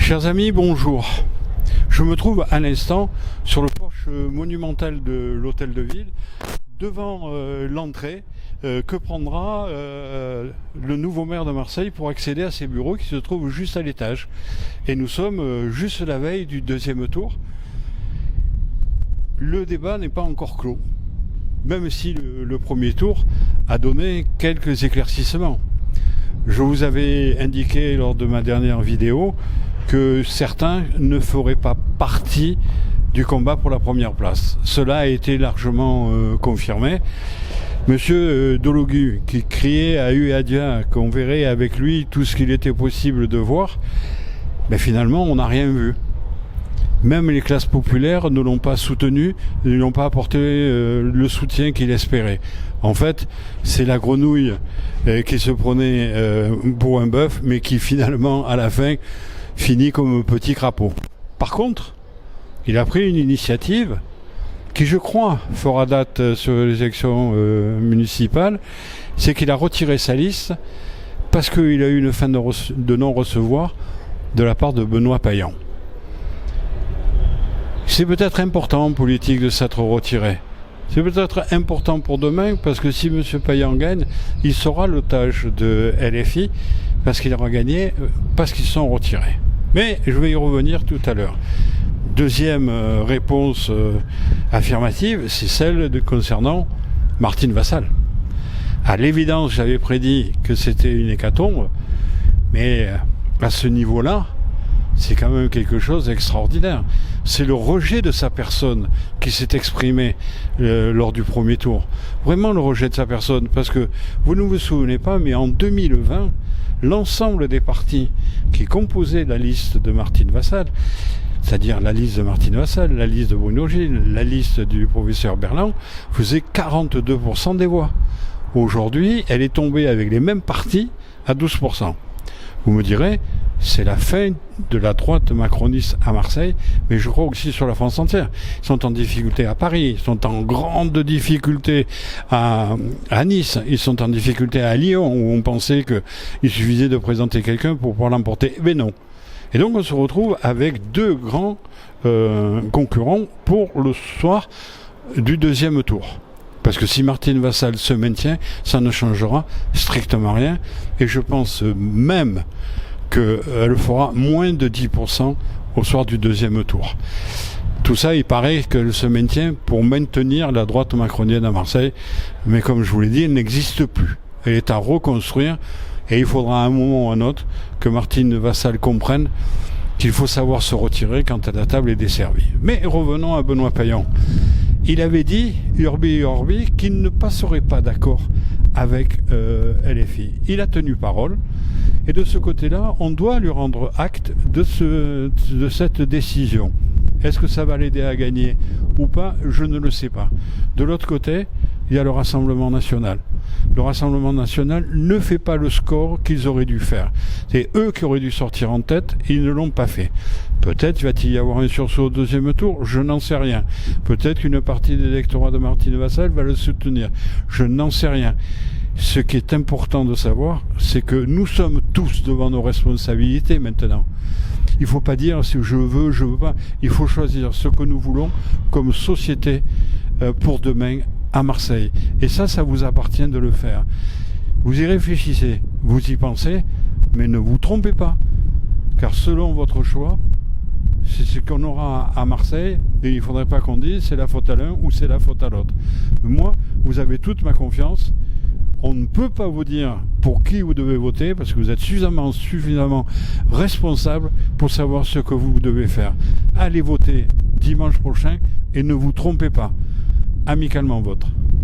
Chers amis, bonjour. Je me trouve à l'instant sur le porche monumental de l'hôtel de ville, devant l'entrée que prendra le nouveau maire de Marseille pour accéder à ses bureaux qui se trouvent juste à l'étage. Et nous sommes juste la veille du deuxième tour. Le débat n'est pas encore clos, même si le premier tour a donné quelques éclaircissements. Je vous avais indiqué lors de ma dernière vidéo que certains ne feraient pas partie du combat pour la première place. Cela a été largement confirmé. Monsieur Dologu, qui criait à Uadia qu'on verrait avec lui tout ce qu'il était possible de voir, mais finalement on n'a rien vu. Même les classes populaires ne l'ont pas soutenu, ne lui ont pas apporté le soutien qu'il espérait. En fait, c'est la grenouille qui se prenait pour un bœuf, mais qui finalement, à la fin, finit comme un petit crapaud. Par contre, il a pris une initiative qui, je crois, fera date sur les élections municipales, c'est qu'il a retiré sa liste parce qu'il a eu une fin de non-recevoir de la part de Benoît Payan. C'est peut-être important en politique de s'être retiré. C'est peut-être important pour demain parce que si M. Payan gagne, il sera l'otage de LFI parce qu'il aura gagné, parce qu'ils sont retirés. Mais je vais y revenir tout à l'heure. Deuxième réponse affirmative, c'est celle concernant Martine Vassal. À l'évidence, j'avais prédit que c'était une hécatombe, mais à ce niveau-là, c'est quand même quelque chose d'extraordinaire. C'est le rejet de sa personne qui s'est exprimé lors du premier tour. Vraiment le rejet de sa personne, parce que vous ne vous souvenez pas, mais en 2020, l'ensemble des partis qui composaient la liste de Martine Vassal, c'est-à-dire la liste de Martine Vassal, la liste de Bruno Gilles, la liste du professeur Berland, faisaient 42% des voix. Aujourd'hui, elle est tombée avec les mêmes partis à 12%. Vous me direz, c'est la fin de la droite macroniste à Marseille, mais je crois aussi sur la France entière. Ils sont en difficulté à Paris, ils sont en grande difficulté à Nice, ils sont en difficulté à Lyon, où on pensait qu'il suffisait de présenter quelqu'un pour pouvoir l'emporter. Mais non. Et donc on se retrouve avec deux grands concurrents pour le soir du deuxième tour. Parce que si Martine Vassal se maintient, ça ne changera strictement rien. Et je pense même qu'elle fera moins de 10% au soir du deuxième tour. Tout ça, il paraît qu'elle se maintient pour maintenir la droite macronienne à Marseille. Mais comme je vous l'ai dit, elle n'existe plus. Elle est à reconstruire. Et il faudra à un moment ou à un autre que Martine Vassal comprenne qu'il faut savoir se retirer quand la table est desservie. Mais revenons à Benoît Payan. Il avait dit, Urbi et Orbi, qu'il ne passerait pas d'accord avec LFI. Il a tenu parole. Et de ce côté-là, on doit lui rendre acte de cette décision. Est-ce que ça va l'aider à gagner ou pas? Je ne le sais pas. De l'autre côté, il y a le Rassemblement national. Le Rassemblement national ne fait pas le score qu'ils auraient dû faire. C'est eux qui auraient dû sortir en tête, ils ne l'ont pas fait. Peut-être va-t-il y avoir un sursaut au deuxième tour, je n'en sais rien. Peut-être qu'une partie de l'électorat de Martine Vassal va le soutenir, je n'en sais rien. Ce qui est important de savoir, c'est que nous sommes tous devant nos responsabilités maintenant. Il ne faut pas dire si je veux pas. Il faut choisir ce que nous voulons comme société pour demain à Marseille. Et ça vous appartient de le faire. Vous y réfléchissez, vous y pensez, mais ne vous trompez pas. Car selon votre choix, c'est ce qu'on aura à Marseille, et il ne faudrait pas qu'on dise c'est la faute à l'un ou c'est la faute à l'autre. Moi, vous avez toute ma confiance. On ne peut pas vous dire pour qui vous devez voter parce que vous êtes suffisamment responsable pour savoir ce que vous devez faire. Allez voter dimanche prochain et ne vous trompez pas. Amicalement vôtre.